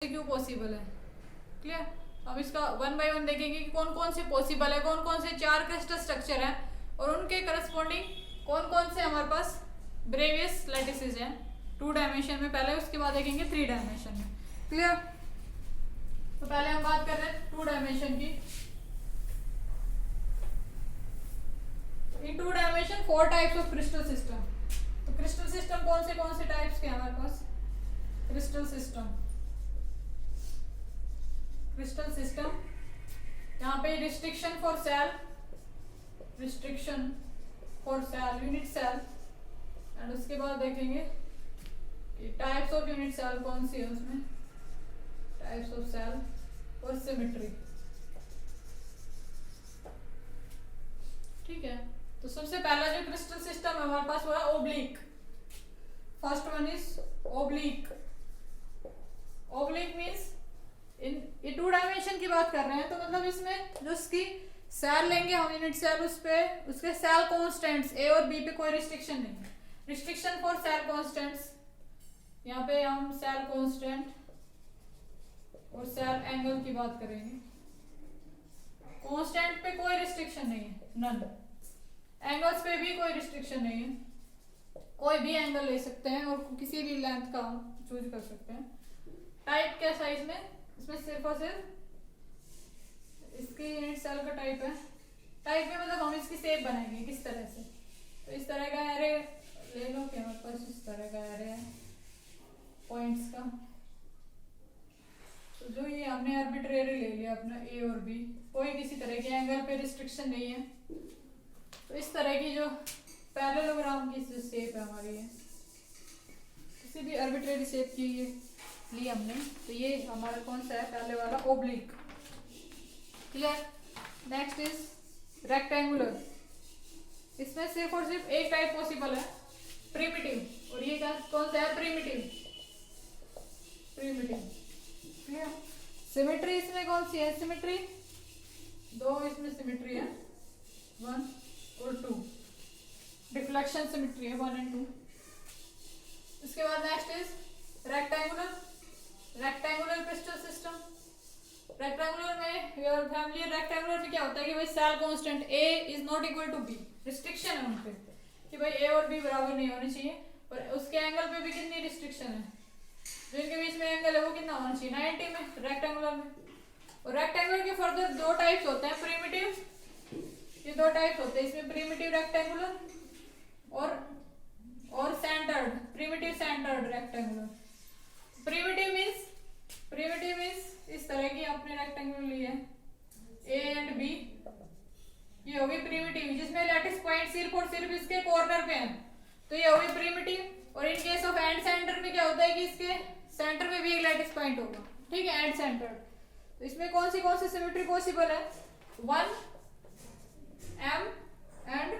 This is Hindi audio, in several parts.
क्यों पॉसिबल है। क्लियर। अब इसका वन बाय वन देखेंगे कि कौन कौन से पॉसिबल है, कौन कौन से 4 क्रिस्टल स्ट्रक्चर हैं और उनके करस्पॉन्डिंग कौन कौन से हमारे पास ब्रेवियस लैटिसेस हैं 2 डायमेंशन में पहले, उसके बाद देखेंगे 3 डायमेंशन में। क्लियर। तो पहले हम बात कर रहे हैं 2 डायमेंशन की। इन 2 dimension 4 types of crystal system. तो क्रिस्टल सिस्टम कौन से टाइप्स के हमारे पास। क्रिस्टल सिस्टम यहाँ पे restriction for cell, unit cell, and उसके बाद देखेंगे कि टाइप्स ऑफ यूनिट सेल कौन सी है उसमें, टाइप्स ऑफ सेल और सिमेट्री। ठीक है। तो सबसे पहला जो क्रिस्टल सिस्टम है हमारे पास वो है oblique. First one is oblique. Oblique means ये 2 डायमेंशन की बात कर रहे हैं, तो मतलब इसमें जो उसकी सेल लेंगे हम यूनिट सेल, उस पे उसके सेल कांस्टेंट्स ए और बी पे कोई रिस्ट्रिक्शन नहीं है। रिस्ट्रिक्शन फॉर सेल कांस्टेंट्स, यहाँ पे हम सेल कांस्टेंट और सेल एंगल की बात करेंगे। कांस्टेंट पे कोई रिस्ट्रिक्शन नहीं है, नन। एंगल्स पे भी कोई रिस्ट्रिक्शन नहीं है, कोई भी एंगल ले सकते हैं और किसी भी लेंथ का हम चूज कर सकते हैं। टाइप क्या साइज में, इसमें सिर्फ और सिर्फ इसकी यूनिट सेल का टाइप है। टाइप में मतलब हम इसकी शेप बनाएंगे किस तरह से, तो इस तरह का एरे ले लो कि हमारे पास इस तरह का एरे है पॉइंट्स का। तो जो ये हमने आर्बिट्रेरी ले लिया अपना ए और बी, कोई किसी तरह के एंगल पे रिस्ट्रिक्शन नहीं है। तो इस तरह की जो पैरेललोग्राम की शेप है हमारी है, किसी भी आर्बिट्रेरी शेप की ये ली हमने, तो ये हमारा कौन सा है, पहले वाला oblique. Clear. Next is rectangular. इसमें सिर्फ और सिर्फ एक टाइप पॉसिबल है, प्रिमिटिव। और ये क्या कौन सा है, प्रिमिटिव। क्लियर। सिमेट्री इसमें कौन सी है, सिमेट्री 2 इसमें सिमेट्री है, 1 और 2। डिफ्लेक्शन सिमेट्री है 1 and 2। इसके बाद next is rectangular crystal system. Rectangular में योर फैमिली, रेक्टेंगुलर में क्या होता है कि भाई cell constant A is not equal to B, restriction है उन पे कि भाई ए और बी बराबर नहीं होने चाहिए, और उसके एंगल पे भी कितनी रिस्ट्रिक्शन है, जो इनके बीच में एंगल है वो कितना होना चाहिए, 90 में रेक्टेंगुलर में। और रेक्टेंगुलर के फर्दर 2 टाइप्स होते हैं, प्रिमिटिव, ये 2 टाइप्स होते हैं इसमें, प्रिमिटिव रेक्टेंगुलर और centred, primitive centred rectangular. Primitive means इस तरह की आपने रेक्टेंगुलर ली है ए एंड बी, ये होगी प्रिमिटिव, जिसमें लैटिस पॉइंट सिर्फ और सिर्फ इसके कॉर्नर पे है, तो ये होगी प्रिमिटिव। और इन केस ऑफ एंड सेंटर में क्या होता है कि इसके सेंटर में भी एक लैटिस पॉइंट होगा। ठीक है, एंड सेंटर। तो इसमें कौन सी सिमेट्री पॉसिबल है, 1 m एंड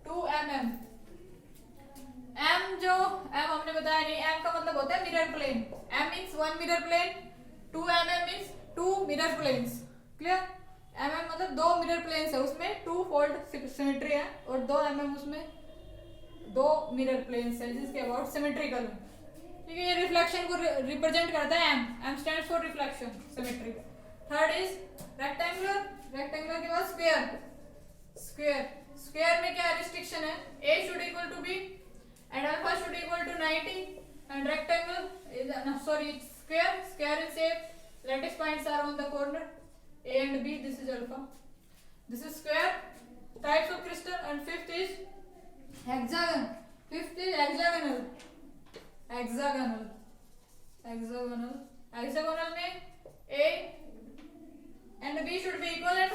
2 mm। m हमने बताया नहीं, m का मतलब होता है mirror plane. m means 1 mirror plane, 2 mm means 2 mirror planes. Clear. mm मतलब 2 मिरर प्लेन्स है, उसमें 2 फोल्ड सिमेट्री है, और 2 mm उसमें 2 मिरर प्लेन्स है जिसके अबाउट सिमेट्रिकल है। ठीक है, ये रिफ्लेक्शन को रिप्रेजेंट करता है m stands for reflection, symmetry. Third is rectangular के बाद स्क्वायर में क्या रिस्ट्रिक्शन है, a should equal to b and alpha should equal to 90, and rectangle is square in shape, lattice points are on the corner a and b, this is alpha, this is square. Types of crystal, and fifth is hexagon. Fifth is hexagonal में a and b should be equal and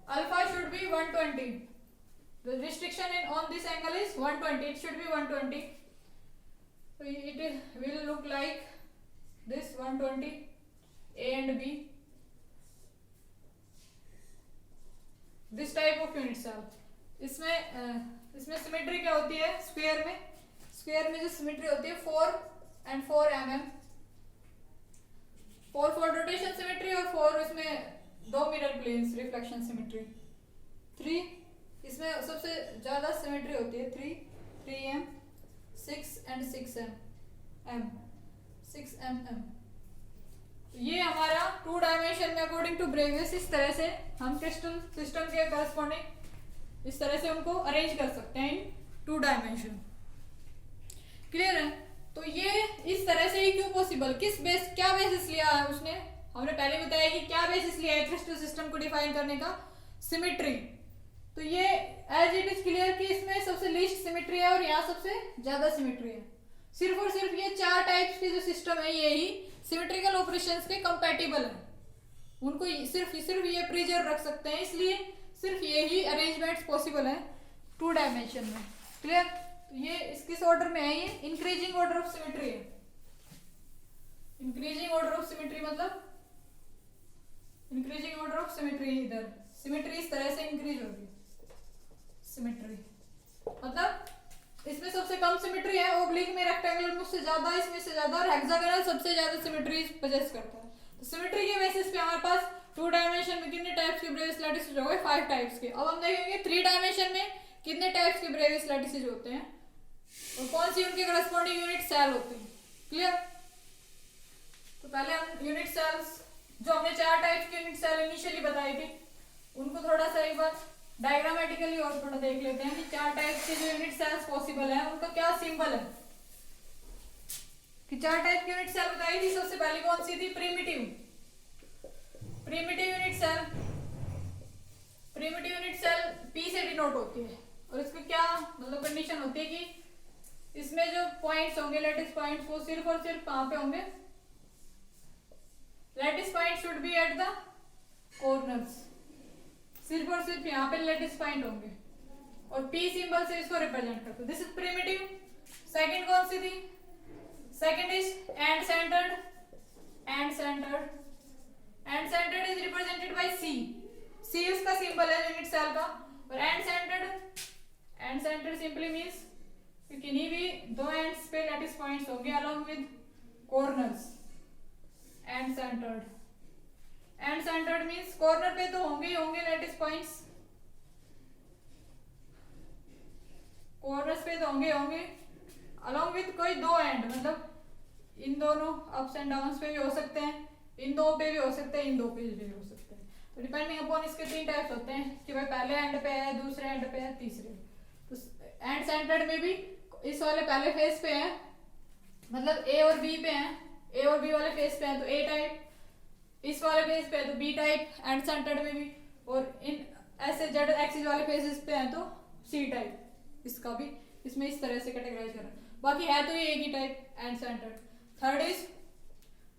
alpha should be 120. The restriction on this angle is 120. It should be 120. So it will look like this 120 A and B. This type of unit cell. इसमें सिमेट्री क्या होती है, स्क्वायर में जो सिमेट्री होती है 4 and 4 mm, 4 fold rotation symmetry और 4 इसमें 2 मिरर प्लेन्स रिफ्लेक्शन सिमेट्री। 3 इसमें सबसे ज्यादा सिमेट्री होती है 3m, 6 and 6m, 6 mm। ये हमारा 2 डायमेंशन में अकॉर्डिंग टू ब्रेवियस इस तरह से हम क्रिस्टल सिस्टम के करस्पॉन्डिंग इस तरह से उनको अरेंज कर सकते हैं इन 2 डायमेंशन। क्लियर है? तो ये इस तरह से ही क्यों पॉसिबल, किस बेस क्या बेसिस लिया है उसने, हमने पहले बताया कि क्या बेसिस लिया है क्रिस्टल सिस्टम को डिफाइन करने का, सिमेट्री। तो ये एज इट इज क्लियर कि इसमें सबसे लीस्ट सिमेट्री है और यहाँ सबसे ज्यादा सिमेट्री है। सिर्फ और सिर्फ ये 4 टाइप्स के जो सिस्टम है ये ही सिमेट्रिकल ऑपरेशंस के कंपैटिबल है, उनको सिर्फ ये प्रिजर्व रख सकते हैं, इसलिए सिर्फ ये ही अरेंजमेंट्स पॉसिबल है 2 डायमेंशन में। क्लियर? तो ये किस ऑर्डर में है, ये इंक्रीजिंग ऑर्डर ऑफ सिमेट्री है। इंक्रीजिंग ऑर्डर ऑफ सिमेट्री मतलब इंक्रीजिंग ऑर्डर ऑफ सिमेट्री, इधर सिमेट्री इस तरह से इंक्रीज होगी। सिमेट्री मतलब इसमें सबसे कम सिमेट्री है, ओब्लिक में रेक्टेंगुलर में उससे ज्यादा, इसमें से ज्यादा, और हेक्सागोनल सबसे ज्यादा सिमेट्री पोजेस करता है। तो सिमेट्री के बेसिस पे हमारे पास 2 डायमेंशन में कितने टाइप्स के ब्रेवियस लैटिसेस हो गए, 5 टाइप्स के। अब हम देखेंगे 3 डायमेंशन में कितने टाइप्स के ब्रेवियस लैटिसेस होते हैं और कौन सी उनके करस्पॉन्डिंग यूनिट सेल होते हैं। क्लियर? तो पहले हम यूनिट सेल्स जो हमने 4 टाइप्स के यूनिट सेल इनिशियली बताई थी उनको थोड़ा सा एक बार डायग्रामेटिकली और थोड़ा देख लेते हैं कि 4 टाइप्स के जो यूनिट सेल्स पॉसिबल है उनका क्या सिंबल है। कि 4 टाइप की यूनिट सेल बताई थी, सबसे पहले कौन सी थी, primitive unit cell. Primitive unit cell P से डिनोट होती है और इसका क्या मतलब कंडीशन होती है कि इसमें जो पॉइंट्स होंगे लैटिस पॉइंट्स वो सिर्फ और सिर्फ कहां पे होंगे, lattice point should be at the corners, सिर्फ और सिर्फ यहाँ पे लैटिस पॉइंट होंगे और P सिंबल से इसको रिप्रेजेंट करते हैं। This is primitive. सेकंड कौन सी थी, second is and centred is represented bye C उसका सिंबल है यूनिट सेल का। और एंड सेंटर्ड सिंपली मींस कि किन्हीं भी 2 एंड्स पे लैटिस पॉइंट्स होंगे along with corners. And centred means corner पे तो होंगे ही होंगे लैटिस पॉइंट्स, कॉर्नर्स पे तो होंगे अलोंग विद कोई 2 एंड, मतलब इन दोनों अप्स एंड डाउन्स पे भी हो सकते हैं, इन 2 पे भी हो सकते हैं, इन 2 पे भी हो सकते हैं। तो डिपेंडिंग अपॉन इसके 3 टाइप्स होते हैं कि भाई पहले एंड पे है, दूसरे एंड पे है, तीसरे। तो एंड सेंटर्ड में भी इस वाले पहले फेस पे है, मतलब A और B पे है, A और B वाले फेस पे है तो A टाइप, इस वाले फेस पे है तो B टाइप एंड सेंटर्ड में भी, और इन ऐसे जेड एक्सिस वाले फेसेस पे है तो C टाइप, इसका भी इसमें इस तरह से कैटेगराइज करना। बाकी है तो ये एक ही type end centred. Third is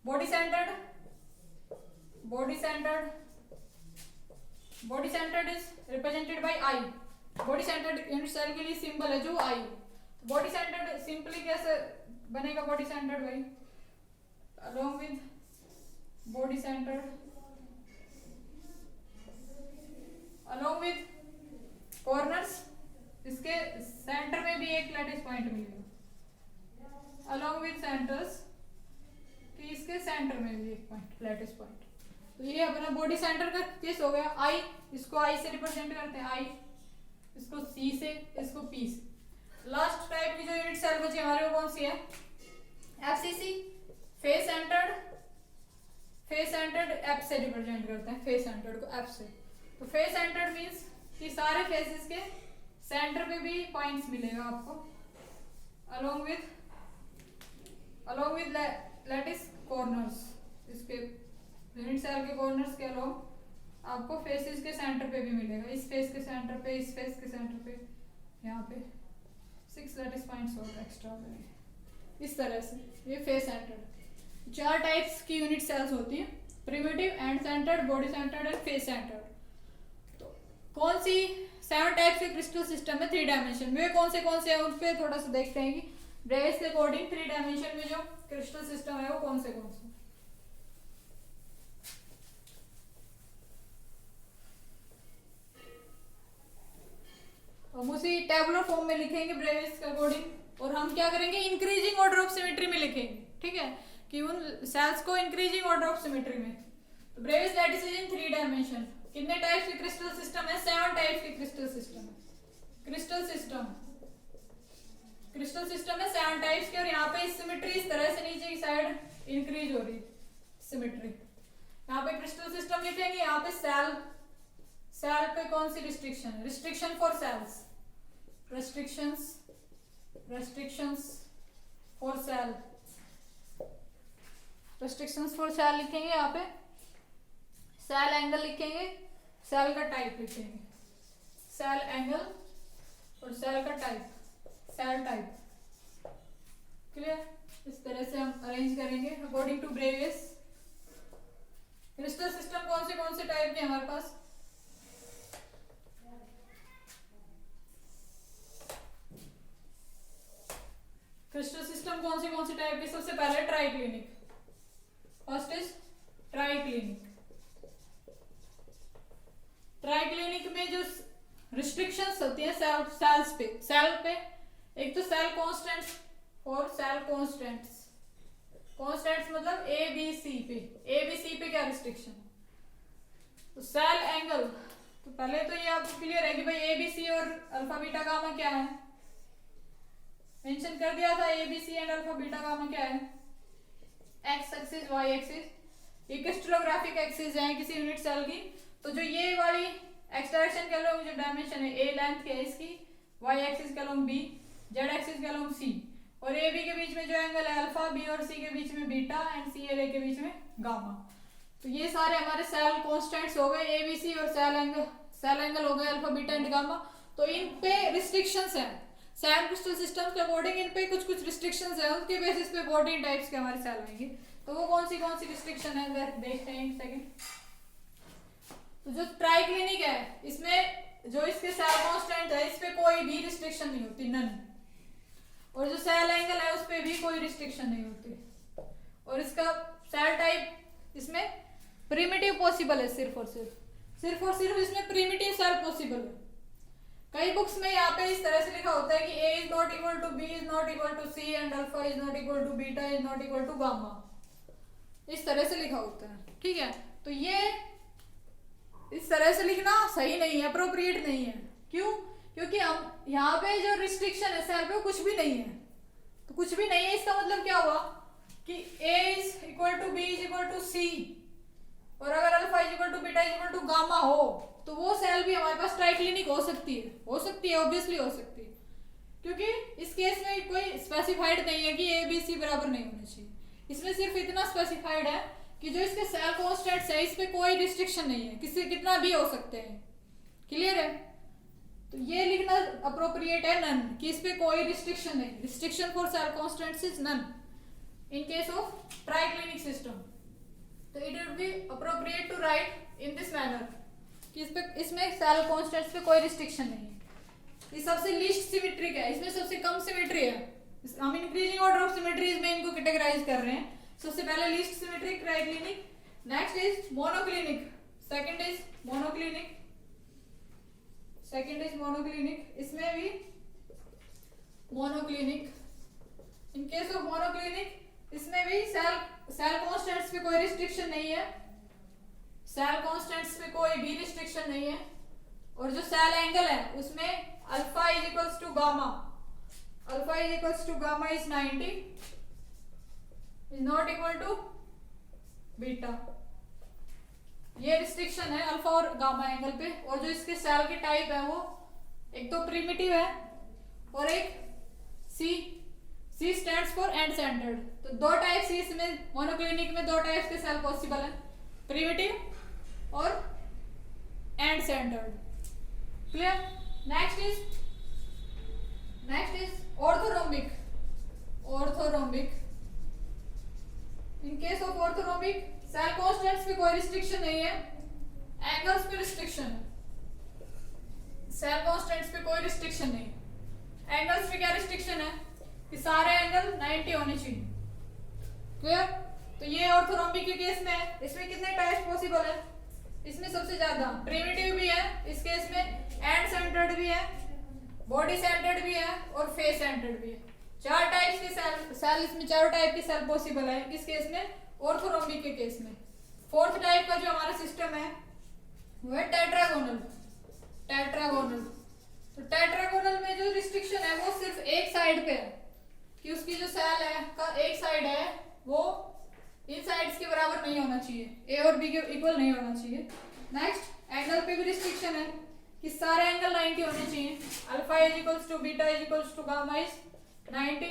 body centred is represented by I। Body centred unit cell के लिए सिंबल है जो I। बॉडी सेंटर्ड सिंपली कैसे बनेगा, बॉडी सेंटर्ड भाई along with body centred along with corners, इसके सेंटर में भी एक लैटिस पॉइंट मिलेगा, अलोंग विद सेंटर्स कि इसके सेंटर में भी एक पॉइंट लैटिस पॉइंट। तो ये अपना बॉडी सेंटर का केस हो गया। I इसको I से रिप्रेजेंट करते हैं, I इसको C से, इसको P से। लास्ट टाइप की जो यूनिट सेल बची हमारे वो कौन सी है, FCC फेस सेंटर्ड F से रिप्रेजेंट करते हैं, फेस सेंटर्ड को F से। तो फेस सेंटर्ड मींस कि सारे फेसेस के सेंटर पे भी पॉइंट्स मिलेगा आपको अलोंग विद लैटिस कॉर्नर्स, इसके यूनिट सेल के कॉर्नर्स के अलोंग आपको फेसेस के सेंटर पे भी मिलेगा, इस फेस के सेंटर पे, इस फेस के सेंटर पे, यहाँ पे 6 लैटिस पॉइंट्स और एक्स्ट्रा मिलेंगे। इस तरह से ये फेस सेंटर्ड 4 टाइप्स की यूनिट सेल्स होती हैं, primitive, and centred, body centred and face centred. तो कौन सी 7 टाइप्स के क्रिस्टल सिस्टम में 3 डायमेंशन में कौन से हैं उन पे थोड़ा सा देखते हैं कि ब्रेवियस के अकॉर्डिंग 3 डायमेंशन में जो क्रिस्टल सिस्टम है वो कौन से हम उसी टेबुलर फॉर्म में लिखेंगे ब्रेवियस के अकॉर्डिंग, और हम क्या करेंगे इंक्रीजिंग ऑर्डर ऑफ सिमेट्री में लिखेंगे। ठीक है, कि उन सेल्स को इंक्रीजिंग ऑर्डर ऑफ सिमेट्री में। तो ब्रेवियस लैटिस इन 3 डायमेंशन। कितने टाइप्स के क्रिस्टल सिस्टम है, 7 टाइप्स के क्रिस्टल सिस्टम है। क्रिस्टल सिस्टम है 7 टाइप्स के, और यहाँ पे सिमेट्री इस तरह से नीचे की साइड इंक्रीज हो रही है, सिमेट्री। यहाँ पे क्रिस्टल सिस्टम लिखेंगे, यहाँ पे सेल, सेल पे कौन सी रिस्ट्रिक्शन है, restriction for cells, restrictions for cell, restrictions for cell लिखेंगे, यहाँ पे सेल एंगल लिखेंगे, सेल का टाइप लिखेंगे, सेल एंगल और सेल का टाइप, सेल टाइप। क्लियर? इस तरह से हम अरेंज करेंगे according to Bravais. Crystal system कौन से टाइप के हमारे पास, क्रिस्टल सिस्टम कौन से टाइप के, सबसे पहले triclinic, first is triclinic. Triclinic में जो रिस्ट्रिक्शंस होती है सेल्स पे, सेल पे एक तो सेल कांस्टेंट्स और सेल कांस्टेंट्स, कांस्टेंट्स मतलब ए बी सी पे क्या रिस्ट्रिक्शन, तो सेल एंगल, तो पहले तो ये आपको क्लियर है कि भाई ए बी सी और अल्फा बीटा गामा क्या है, मेंशन कर दिया था, A B C and alpha beta gamma क्या है, एक्स एक्सिस वाई एक्सिस, ये क्रिस्टलोग्राफिक एक्सिस है किसी यूनिट सेल की। तो जो ये वाली एक्स डायरेक्शन कह लो, जो डायमेंशन है ए लेंथ की है इसकी, वाई एक्सिस कह लो बी, जेड एक्सिस कह लो सी, और ए बी के बीच में जो एंगल है अल्फा, बी और सी के बीच में beta and C L A के बीच में गामा। तो ये सारे हमारे सेल कांस्टेंट्स हो गए, ए बी सी और सेल एंगल हो गए अल्फा बीटा एंड गामा। तो इन पे रिस्ट्रिक्शंस है, सेल क्रिस्टल सिस्टम के अकॉर्डिंग इन पे कुछ रिस्ट्रिक्शंस है, उसके बेसिस पे 14 टाइप्स के हमारे सेल आएंगे। तो वो कौन सी रिस्ट्रिक्शन है देखते हैं एक सेकंड। तो जो ट्राइक्लिनिक है इसमें जो इसके सेल कांस्टेंट है इस पे कोई भी रिस्ट्रिक्शन नहीं होती, नन, और जो सेल एंगल है उस पे भी कोई रिस्ट्रिक्शन नहीं होती, और इसका सेल टाइप इसमें प्रिमिटिव पॉसिबल है, सिर्फ और सिर्फ इसमें प्रिमिटिव सेल पॉसिबल है। कई बुक्स में यहाँ पे इस तरह से लिखा होता है कि A is not equal to B is not equal to C and alpha is not equal to beta is not equal to gamma, इस तरह से लिखा होता है, ठीक है। तो ये इस तरह से लिखना सही नहीं है, अप्रोप्रिएट नहीं है। क्यों? क्योंकि हम यहाँ पे जो रिस्ट्रिक्शन है सेल पे कुछ भी नहीं है, तो कुछ भी नहीं है इसका मतलब क्या हुआ कि A is equal to B is equal to C, और अगर alpha is equal to beta is equal to gamma हो तो वो सेल भी हमारे पास ट्राइक्लिनिक हो सकती है, ऑब्वियसली हो सकती है, क्योंकि इस केस में कोई स्पेसिफाइड नहीं है कि ए बी सी बराबर नहीं होना चाहिए। इसमें सिर्फ इतना स्पेसिफाइड है कि जो इसके सेल कांस्टेंट्स है इस पे कोई रिस्ट्रिक्शन नहीं है, किसी कितना भी हो सकते हैं। क्लियर है? तो ये लिखना अप्रोप्रिएट है नन, कि इस पे कोई रिस्ट्रिक्शन नहीं, restriction for cell constants is none in case of triclinic system. तो it would be appropriate to write in this manner कि इसमें सेल कांस्टेंट्स पे कोई रिस्ट्रिक्शन नहीं है। ये सबसे लीस्ट सिमेट्रिक है, इसमें सबसे कम सिमेट्री है। हम इंक्रीजिंग ऑर्डर ऑफ सिमेट्रीज में इनको कैटेगराइज कर रहे हैं। सबसे पहले least symmetric triclinic, next is monoclinic, second is monoclinic, इसमें भी monoclinic. In case of monoclinic इसमें भी सेल कांस्टेंट्स पे कोई रिस्ट्रिक्शन नहीं है, सेल कांस्टेंट्स पे कोई भी रिस्ट्रिक्शन नहीं है, और जो सेल एंगल है उसमें alpha is equals to gamma is 90 is not equal to beta. ये रिस्ट्रिक्शन है अल्फा और गामा एंगल पे। और जो इसके सेल के टाइप है वो एक तो प्रिमिटिव है और एक C stands for end centred. तो दो टाइप सी इसमें मोनोक्लिनिक में दो टाइप्स के सेल पॉसिबल है, प्रिमिटिव और end centred. Clear? Next is orthorhombic. In case of orthorhombic cell constants पे कोई रिस्ट्रिक्शन नहीं है, एंगल्स पे रिस्ट्रिक्शन है। सेल कांस्टेंट्स पे कोई रिस्ट्रिक्शन नहीं है, एंगल्स पे क्या रिस्ट्रिक्शन है कि सारे एंगल 90 होने चाहिए। क्लियर? तो ये ऑर्थोरोम्बिक के केस में है। इसमें कितने टाइप्स पॉसिबल है? इसमें सबसे ज्यादा प्रिमिटिव भी है, इस केस में एंड सेंटर्ड भी है, बॉडी सेंटर्ड भी है और फेस सेंटर्ड भी है। चार टाइप्स के सेल इसमें चारों टाइप के सेल पॉसिबल है किस केस में? ऑर्थोरोम्बिक के केस में। फोर्थ टाइप का जो हमारा सिस्टम है वो है टेट्रागोनल। तो टेट्रागोनल में जो रिस्ट्रिक्शन है वो सिर्फ एक साइड पे है कि उसकी जो सेल है का एक साइड है वो इन साइड्स के बराबर नहीं होना चाहिए, ए और बी के इक्वल नहीं होना चाहिए। नेक्स्ट एंगल पे भी रिस्ट्रिक्शन है कि सारे एंगल 90 होने चाहिए। Alpha is equals to beta is equals to gamma is 90।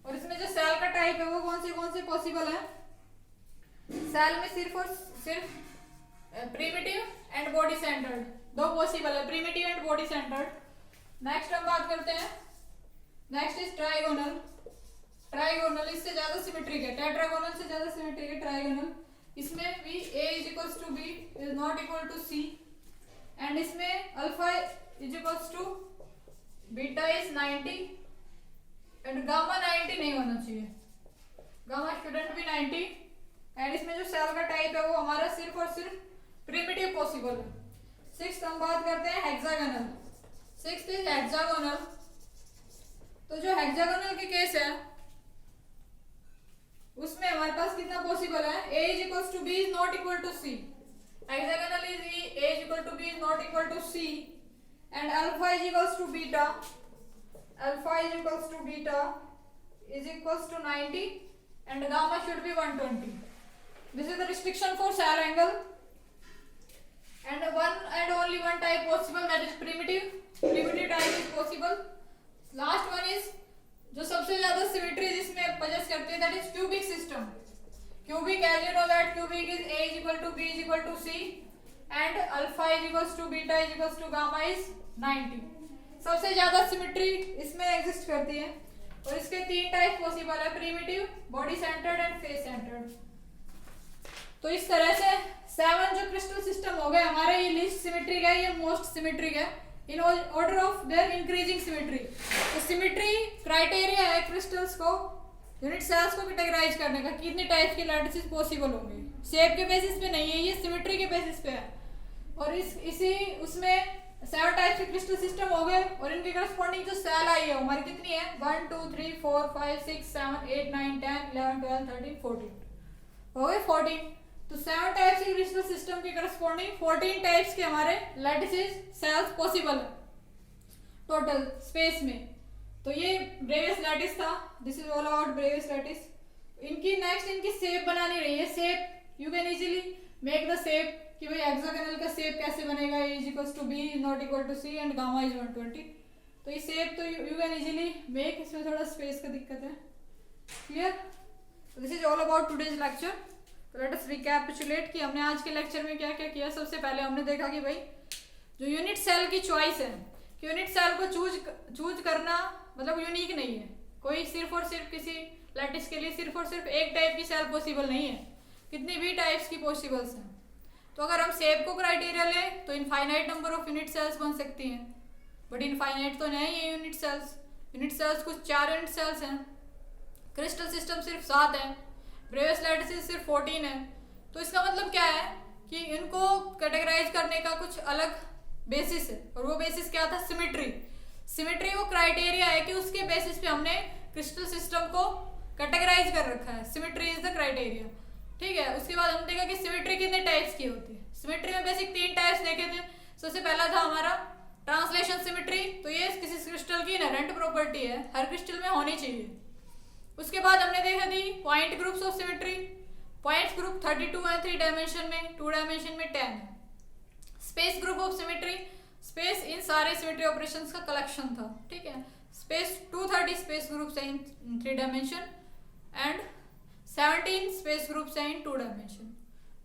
और इसमें जो सेल का टाइप है वो कौन से पॉसिबल है? सेल में सिर्फ और सिर्फ प्रिमिटिव एंड बॉडी सेंटर्ड दो पॉसिबल है, primitive and body centred. Next हम बात करते हैं, नेक्स्ट इज ट्राइगोनल। ट्राइगोनल इससे ज्यादा सिमेट्रिक है, टेट्रागोनल से ज्यादा सिमेट्रिक है ट्राइगोनल। इसमें भी a is equals to b is not equal to c and इसमें alpha is equals to beta is 90 and gamma 90 नहीं होना चाहिए, गामा स्टूडेंट भी 90। एंड इसमें जो सेल का टाइप है वो हमारा सिर्फ और सिर्फ प्रिमिटिव पॉसिबल है। सिक्स्थ हम बात करते हैं हेक्सागोनल। Sixth is hexagonal. तो जो हेक्सागोनल की केस है उसमें हमारे पास कितना पॉसिबल है? a is equals to b is not equal to c। Hexagonal is a is equal to b is not equal to c and alpha is equals to beta, alpha is equals to beta is equals to 90 and gamma should be 120. This is the restriction for cell angle and one and only one type possible, that is primitive. Primitive type is possible. Last one is जो सबसे ज्यादा सिमेट्री जिसमें possess करते हैं, that is cubic system. Cubic, as you know that cubic is a is equal to b is equal to c and alpha is equals to beta is equals to gamma is 90. सबसे ज्यादा सिमेट्री इसमें एग्जिस्ट करती है और इसके तीन टाइप पॉसिबल है, primitive, body centred and face centred. तो इस तरह से 7 जो क्रिस्टल सिस्टम हो गए हमारे, ये लीस्ट सिमेट्रिक है, ये मोस्ट सिमेट्रिक है in order of their increasing symmetry. तो सिमेट्री क्राइटेरिया है क्रिस्टल्स को, यूनिट सेल्स को कैटेगराइज करने का, कितने टाइप्स के लैटिसेस पॉसिबल होंगे। शेप के बेसिस पे नहीं है, ये सिमेट्री के बेसिस पे है। और इसी उसमें 7 टाइप्स के क्रिस्टल सिस्टम हो गए और इनके करस्पॉन्डिंग जो सेल आई है हमारी कितनी है? 1 2 3 4 5 6 7 8 9 10 11 12 13 14 हो गए 14। तो 7 टाइप्स के क्रिस्टल सिस्टम के करस्पॉन्डिंग 14 टाइप्स के हमारे लैटिसेस सेल्स पॉसिबल है टोटल स्पेस में। तो ये ब्रेवियस लैटिस था, this is all about Bravais lattice. इनकी नेक्स्ट इनकी शेप बनानी रही है। Shape you can easily make the shape कि भाई हेक्सागोनल का शेप कैसे बनेगा, a is equals to b is not equal to c and gamma is 120। तो ये शेप तो यू कैन इजीली मेक, इसमें थोड़ा स्पेस का दिक्कत है। क्लियर? तो this is all about today's lecture. तो लेट अस रिकैपिचुलेट कि हमने आज के लेक्चर में क्या क्या किया। सबसे पहले हमने देखा कि भाई जो यूनिट सेल की चॉइस है कि यूनिट सेल को चूज करना मतलब यूनिक नहीं है, कोई सिर्फ और सिर्फ किसी लैटिस के लिए सिर्फ और सिर्फ एक टाइप की सेल पॉसिबल नहीं है, कितनी भी टाइप्स की पॉसिबल्स हैं। तो अगर हम शेप को क्राइटेरिया लें तो infinite number of unit cells बन सकती हैं, बट इनफाइनाइट तो नहीं है यूनिट सेल्स। यूनिट सेल्स कुछ 4 यूनिट सेल्स हैं, क्रिस्टल सिस्टम सिर्फ 7 है, ब्रेवियस लैटिसेस सिर्फ 14 है। तो इसका मतलब क्या है कि इनको कैटेगराइज करने का कुछ अलग बेसिस है और वो बेसिस क्या था? सिमेट्री। सिमेट्री वो क्राइटेरिया है कि उसके बेसिस पे हमने क्रिस्टल सिस्टम को कैटेगराइज कर रखा है। Symmetry is the criteria. ठीक है, उसके बाद हमने देखा कि सिमेट्री कितने टाइप्स की होती है। सिमेट्री में बेसिक 3 टाइप्स देखे थे। सबसे पहला था हमारा ट्रांसलेशन सिमेट्री। तो ये किसी क्रिस्टल की इनहेरेंट प्रॉपर्टी है, हर क्रिस्टल में होनी चाहिए। उसके बाद हमने देखा थी point groups of symmetry. Points group 32 है 3 डायमेंशन में, 2 डायमेंशन में 10 है। Space group of symmetry, space in सारे सिमेट्री ऑपरेशंस का कलेक्शन था। ठीक है, स्पेस 230 स्पेस ग्रुप्स है इन 3 डायमेंशन एंड 17 स्पेस ग्रुप्स हैं इन 2 डायमेंशन।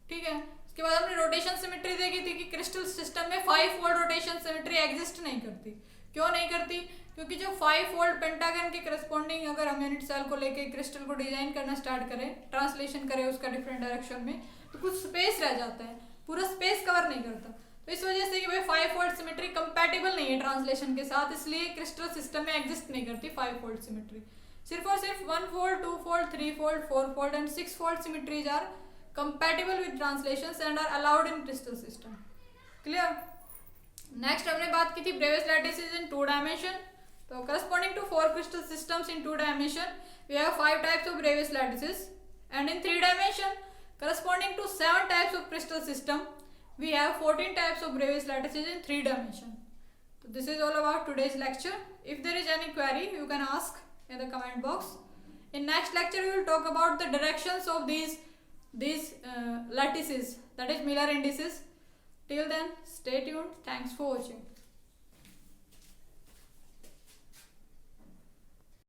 ठीक है, उसके बाद हमने रोटेशन सिमेट्री देखी थी कि क्रिस्टल सिस्टम में 5 फोल्ड रोटेशन सिमेट्री एग्जिस्ट नहीं करती। क्यों नहीं करती? क्योंकि जो 5 फोल्ड पेंटागन के करस्पॉन्डिंग अगर हम यूनिट सेल को लेके क्रिस्टल को डिजाइन करना स्टार्ट करें, ट्रांसलेशन करें उसका डिफरेंट डायरेक्शन में, तो कुछ स्पेस रह जाता है, पूरा स्पेस कवर नहीं करता। तो इस वजह से कि भाई 5 फोल्ड सिमेट्री कंपैटिबल नहीं है ट्रांसलेशन के साथ, इसलिए क्रिस्टल सिस्टम में एग्जिस्ट नहीं करती 5 फोल्ड सिमेट्री। सिर्फ और सिर्फ 1 fold, 2 fold, 3 fold, 4 fold and 6 fold symmetries are compatible with translations and are allowed in crystal system. Clear? Next हमने बात की थी Bravais lattices in 2 dimension. तो corresponding to 4 crystal systems in 2 dimension, we have 5 types of Bravais lattices, and in 3 dimension, corresponding to 7 types of crystal system, we have 14 types of Bravais lattices in 3 dimension. So this is all about today's lecture. If there is any query, you can ask in the comment box. In next lecture, we will talk about the directions of these these lattices, that is Miller indices. Till then, stay tuned. Thanks for watching.